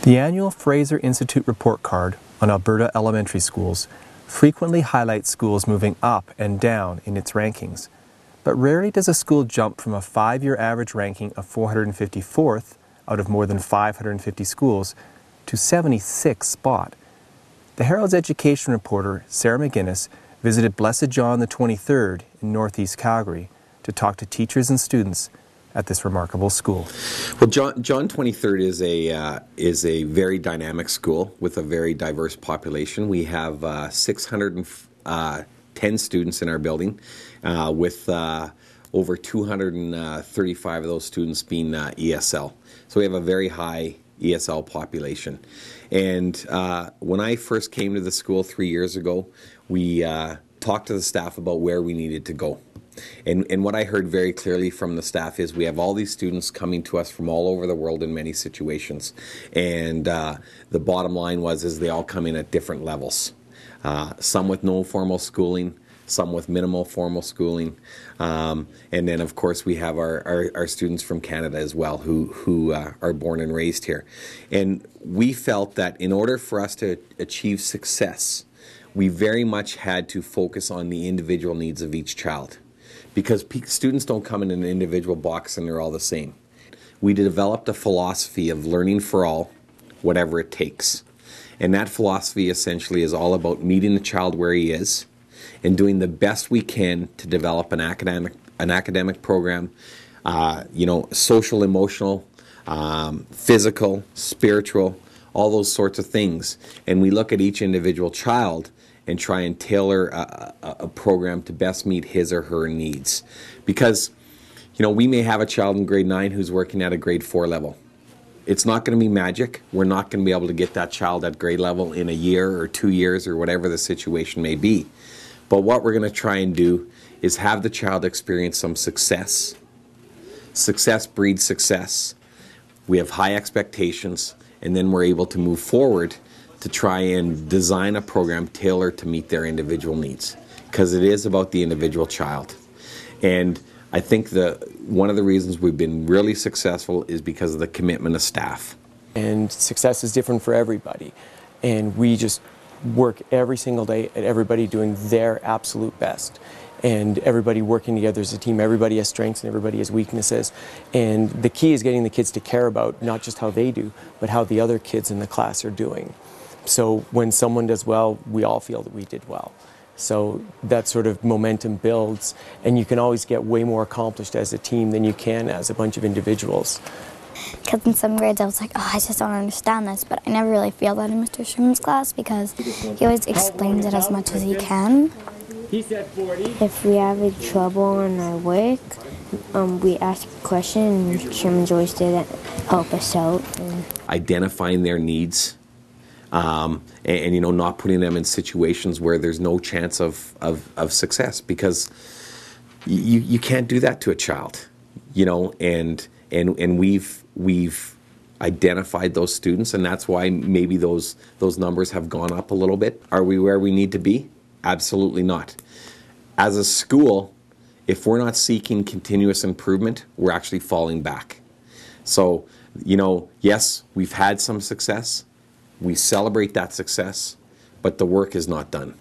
The annual Fraser Institute Report Card on Alberta Elementary Schools frequently highlights schools moving up and down in its rankings, but rarely does a school jump from a 5-year average ranking of 454th out of more than 550 schools to 76th spot. The Herald's education reporter, Sarah McGuinness, visited Blessed John XXIII in northeast Calgary to talk to teachers and students at this remarkable school. Well, John 23rd is a very dynamic school with a very diverse population. We have 610 students in our building, with over 235 of those students being ESL. So we have a very high ESL population. And when I first came to the school 3 years ago, we talked to the staff about where we needed to go. And what I heard very clearly from the staff is we have all these students coming to us from all over the world in many situations. And the bottom line is they all come in at different levels. Some with no formal schooling, some with minimal formal schooling. And then, of course, we have our students from Canada as well who are born and raised here. And we felt that in order for us to achieve success, we very much had to focus on the individual needs of each child. Because students don't come in an individual box and they're all the same. We developed a philosophy of learning for all, whatever it takes. And that philosophy essentially is all about meeting the child where he is and doing the best we can to develop an academic program, social, emotional, physical, spiritual, all those sorts of things. And we look at each individual child and try and tailor a program to best meet his or her needs. Because, we may have a child in grade 9 who's working at a grade 4 level. It's not going to be magic. We're not going to be able to get that child at grade level in a year or 2 years or whatever the situation may be. But what we're going to try and do is have the child experience some success. Success breeds success. We have high expectations, and then we're able to move forward to try and design a program tailored to meet their individual needs, because it is about the individual child. And I think one of the reasons we've been really successful is because of the commitment of staff. And success is different for everybody. And we just work every single day at everybody doing their absolute best. And everybody working together as a team. Everybody has strengths and everybody has weaknesses. And the key is getting the kids to care about not just how they do, but how the other kids in the class are doing. So when someone does well, we all feel that we did well. So that sort of momentum builds, and you can always get way more accomplished as a team than you can as a bunch of individuals. Because in some grades I was like, I just don't understand this, but I never really feel that in Mr. Sherman's class because he always explains it as much as he can. If we have trouble on our work, we ask a question, and Sherman's always there to help us out. Identifying their needs. And not putting them in situations where there's no chance of success, because you can't do that to a child, and we've identified those students, and that's why maybe those numbers have gone up a little bit. Are we where we need to be? Absolutely not. As a school, if we're not seeking continuous improvement, we're actually falling back. So, yes, we've had some success. We celebrate that success, but the work is not done.